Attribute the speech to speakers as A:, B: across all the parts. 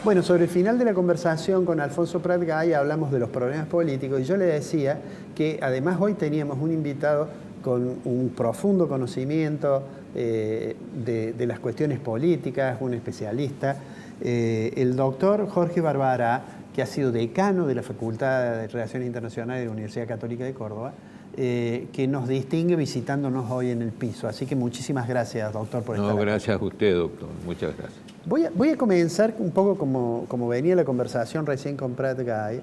A: Bueno, sobre el final de la conversación con Alfonso Prat Gay hablamos de los problemas políticos y yo le decía que además hoy teníamos un invitado con un profundo conocimiento de las cuestiones políticas, un especialista, el doctor Jorge Barbará, que ha sido decano de la Facultad de Relaciones Internacionales de la Universidad Católica de Córdoba, que nos distingue visitándonos hoy en el piso. Así que muchísimas gracias, doctor, por estar aquí.
B: No, gracias a usted, doctor. Muchas gracias.
A: Voy a comenzar un poco como venía la conversación recién con Prat Gay,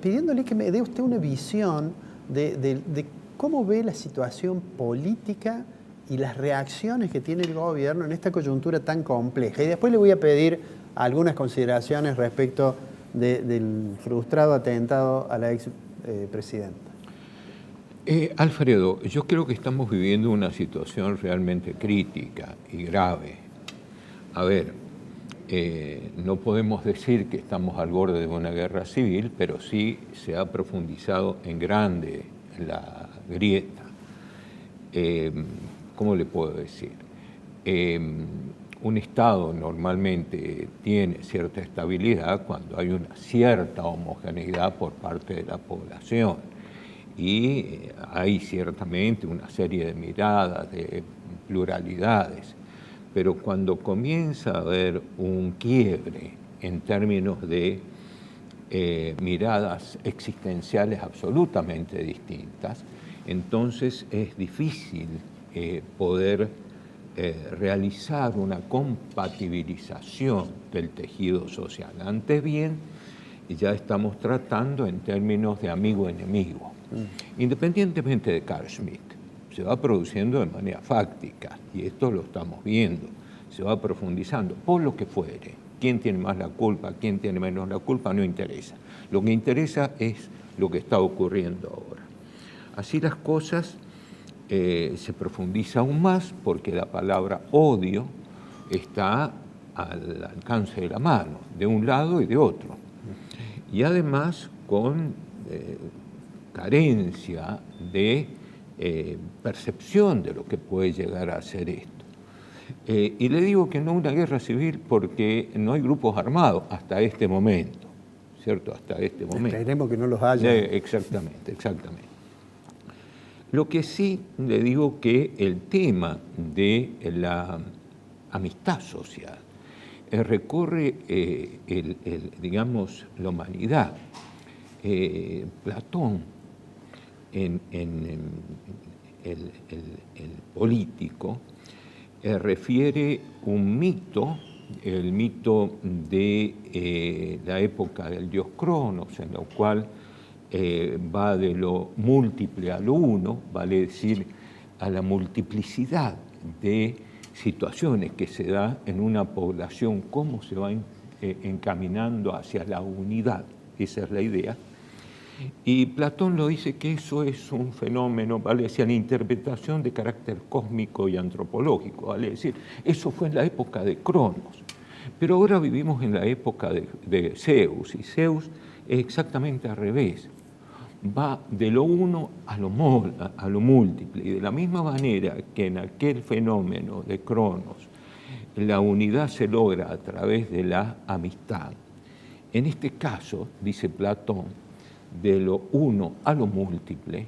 A: pidiéndole que me dé usted una visión de cómo ve la situación política y las reacciones que tiene el gobierno en esta coyuntura tan compleja. Y después le voy a pedir algunas consideraciones respecto del frustrado atentado a la ex presidenta.
B: Alfredo, yo creo que estamos viviendo una situación realmente crítica y grave. A ver, no podemos decir que estamos al borde de una guerra civil, pero sí se ha profundizado en grande la grieta. ¿Cómo le puedo decir? Un Estado normalmente tiene cierta estabilidad cuando hay una cierta homogeneidad por parte de la población. Y hay ciertamente una serie de miradas, de pluralidades, pero cuando comienza a haber un quiebre en términos de miradas existenciales absolutamente distintas, entonces es difícil poder realizar una compatibilización del tejido social. Antes bien, ya estamos tratando en términos de amigo-enemigo. Independientemente de Carl Schmitt, se va produciendo de manera fáctica, y esto lo estamos viendo, se va profundizando, por lo que fuere. ¿Quién tiene más la culpa, quién tiene menos la culpa? No interesa. Lo que interesa es lo que está ocurriendo ahora. Así las cosas se profundiza aún más porque la palabra odio está al alcance de la mano, de un lado y de otro. Y además con carencia de percepción de lo que puede llegar a ser esto. Y le digo que no una guerra civil porque no hay grupos armados hasta este momento, ¿cierto? Hasta este momento.
A: Esperemos que no los haya.
B: Exactamente, exactamente. Lo que sí le digo que el tema de la amistad social recorre, digamos, la humanidad. Platón, en el político, refiere un mito, el mito de la época del dios Cronos, en lo cual va de lo múltiple a lo uno, vale decir, a la multiplicidad de situaciones que se da en una población, cómo se va encaminando hacia la unidad, esa es la idea. Y Platón lo dice que eso es un fenómeno, vale decir, la interpretación de carácter cósmico y antropológico, vale decir, eso fue en la época de Cronos, pero ahora vivimos en la época de Zeus, y Zeus es exactamente al revés, va de lo uno a lo múltiple, y de la misma manera que en aquel fenómeno de Cronos la unidad se logra a través de la amistad, en este caso, dice Platón, de lo uno a lo múltiple,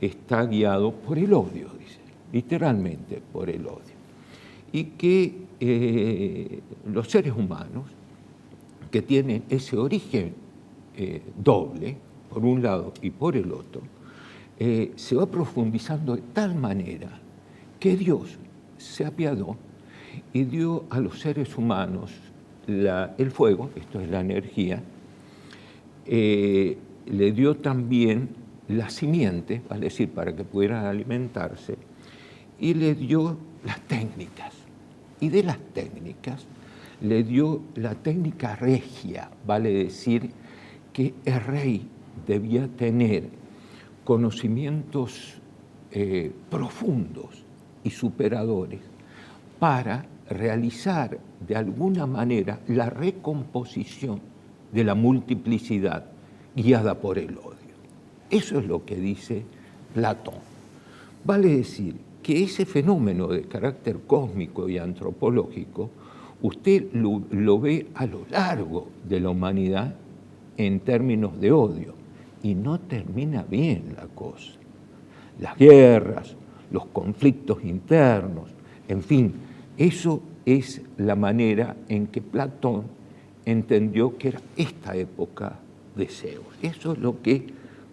B: está guiado por el odio, dice, literalmente por el odio. Y que los seres humanos, que tienen ese origen doble, por un lado y por el otro, se va profundizando de tal manera que Dios se apiadó y dio a los seres humanos el fuego, esto es la energía, le dio también la simiente, vale decir, para que pudieran alimentarse, y le dio las técnicas. Y de las técnicas le dio la técnica regia, vale decir, que el rey debía tener conocimientos profundos y superadores para realizar de alguna manera la recomposición de la multiplicidad guiada por el odio. Eso es lo que dice Platón. Vale decir que ese fenómeno de carácter cósmico y antropológico usted lo ve a lo largo de la humanidad en términos de odio, y no termina bien la cosa. Las guerras, los conflictos internos, en fin, eso es la manera en que Platón entendió que era esta época de Zeus. Eso es lo que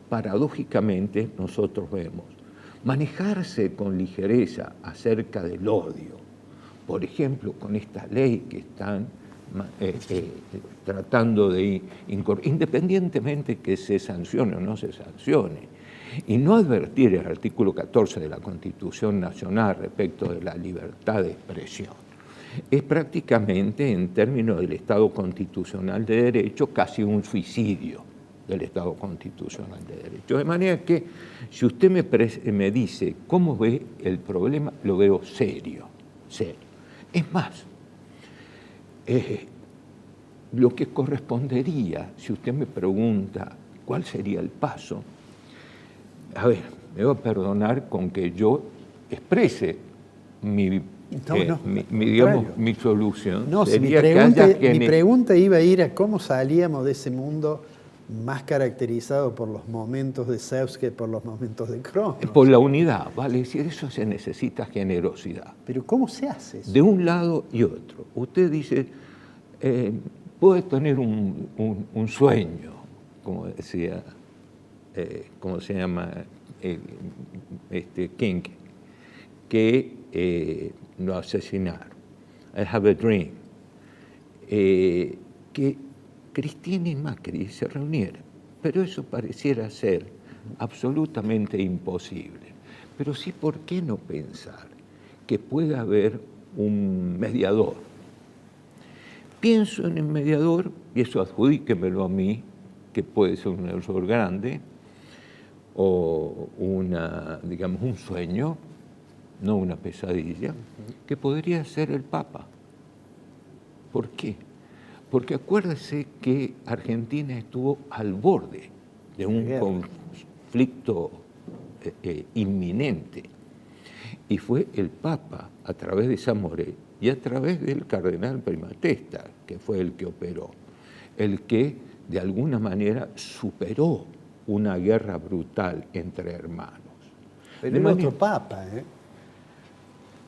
B: paradójicamente nosotros vemos. Manejarse con ligereza acerca del odio, por ejemplo, con esta ley que están tratando de incorporar, independientemente que se sancione o no se sancione, y no advertir el artículo 14 de la Constitución Nacional respecto de la libertad de expresión, es prácticamente, en términos del Estado constitucional de derecho, casi un suicidio del Estado constitucional de derecho. De manera que, si usted me dice cómo ve el problema, lo veo serio, serio. Es más, lo que correspondería, si usted me pregunta cuál sería el paso, a ver, me va a perdonar con que yo exprese mi solución.
A: No, si mi pregunta iba a ir a cómo salíamos de ese mundo más caracterizado por los momentos de Zeus que por los momentos de Cronos.
B: Por la unidad, vale decir, eso se necesita generosidad.
A: Pero ¿cómo se hace eso?
B: De un lado y otro. Usted dice, puede tener un sueño, como decía, ¿cómo se llama? King, que lo asesinaron. I have a dream. Que Cristina y Macri se reunieran, pero eso pareciera ser absolutamente imposible. Pero sí, ¿por qué no pensar que pueda haber un mediador? Pienso en el mediador, y eso adjudíquemelo a mí, que puede ser un error grande, o digamos, un sueño, no una pesadilla, que podría ser el Papa. ¿Por qué? Porque acuérdese que Argentina estuvo al borde de un conflicto inminente, y fue el Papa, a través de Zamoré y a través del cardenal Primatesta, que fue el que operó, el que de alguna manera superó una guerra brutal entre hermanos.
A: Pero era otro Papa, ¿eh?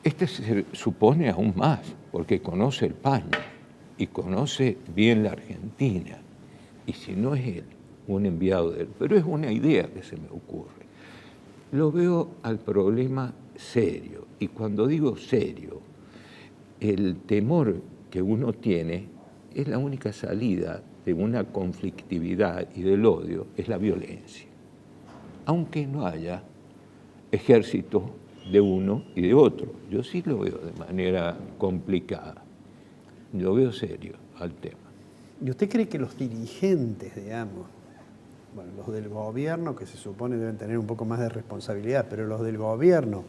B: Este se supone aún más, porque conoce el paño y conoce bien la Argentina, y si no es él, un enviado de él, pero es una idea que se me ocurre. Lo veo al problema serio, y cuando digo serio, el temor que uno tiene es la única salida de una conflictividad y del odio, es la violencia, aunque no haya ejércitos de uno y de otro. Yo sí lo veo de manera complicada. Lo veo serio al tema.
A: ¿Y usted cree que los dirigentes, digamos, bueno, los del gobierno, que se supone deben tener un poco más de responsabilidad, pero los del gobierno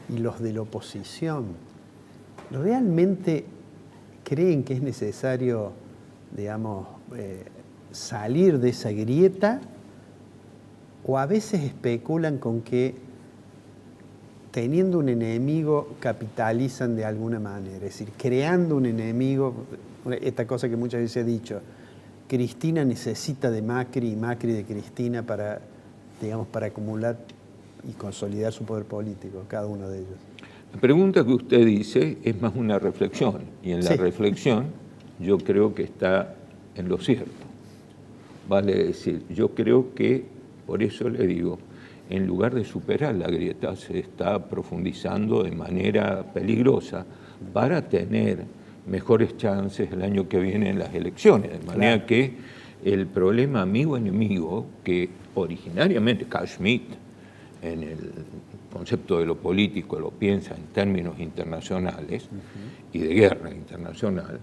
A: y los de la oposición, realmente creen que es necesario, digamos, salir de esa grieta, o a veces especulan con que teniendo un enemigo capitalizan de alguna manera, es decir, creando un enemigo, esta cosa que muchas veces he dicho, Cristina necesita de Macri y Macri de Cristina para, digamos, para acumular y consolidar su poder político, cada uno de ellos.
B: La pregunta que usted dice es más una reflexión, y en la reflexión yo creo que está en lo cierto. Vale decir, yo creo que, por eso le digo, en lugar de superar la grieta, se está profundizando de manera peligrosa para tener mejores chances el año que viene en las elecciones. De manera que el problema amigo-enemigo, que originariamente Carl Schmitt, en el concepto de lo político, lo piensa en términos internacionales y de guerra internacional,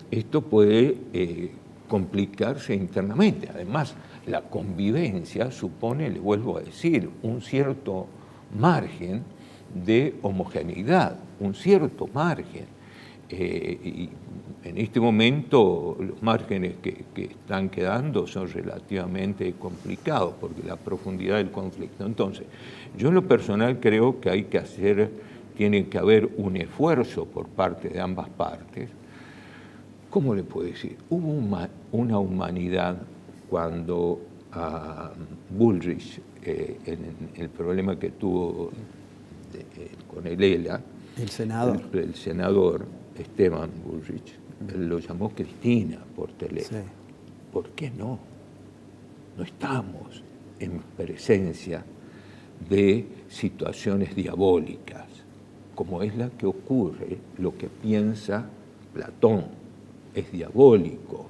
B: esto puede complicarse internamente. Además, la convivencia supone, le vuelvo a decir, un cierto margen de homogeneidad, un cierto margen. Y en este momento los márgenes que están quedando son relativamente complicados porque la profundidad del conflicto. Entonces, yo en lo personal creo que tiene que haber un esfuerzo por parte de ambas partes ¿cómo le puedo decir? Hubo una humanidad cuando a Bullrich, en el problema que tuvo con el ELA,
A: el senador.
B: El senador Esteban Bullrich, él lo llamó Cristina por teléfono.
A: Sí.
B: ¿Por qué no? No estamos en presencia de situaciones diabólicas, como es la que ocurre, lo que piensa Platón. Es diabólico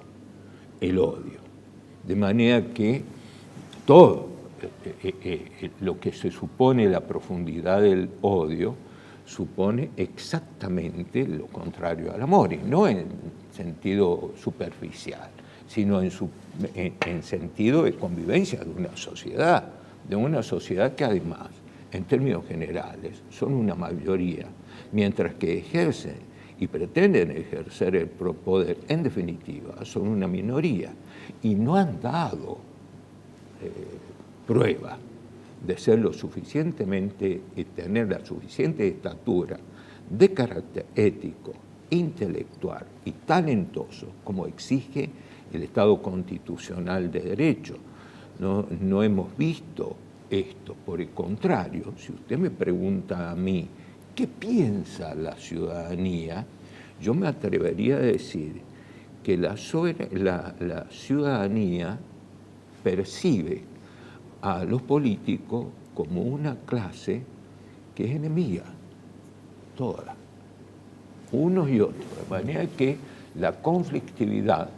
B: el odio. De manera que todo lo que se supone la profundidad del odio supone exactamente lo contrario al amor, y no en sentido superficial, sino en sentido de convivencia de una sociedad que además, en términos generales, son una mayoría, mientras que ejercen y pretenden ejercer el poder, en definitiva, son una minoría, y no han dado prueba de ser lo suficientemente y tener la suficiente estatura de carácter ético, intelectual y talentoso como exige el Estado constitucional de derecho. No hemos visto esto. Por el contrario, si usted me pregunta a mí qué piensa la ciudadanía, yo me atrevería a decir que la ciudadanía percibe a los políticos como una clase que es enemiga, toda, unos y otros, de manera que la conflictividad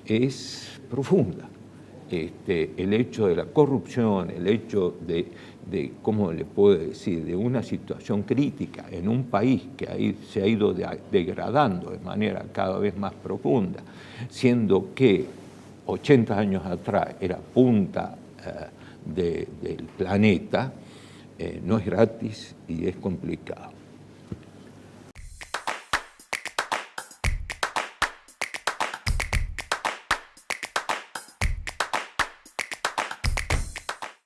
B: es profunda. El hecho de la corrupción, el hecho de, ¿cómo le puedo decir?, de una situación crítica en un país que se ha ido degradando de manera cada vez más profunda, siendo que 80 años atrás era punta del planeta, no es gratis y es complicado.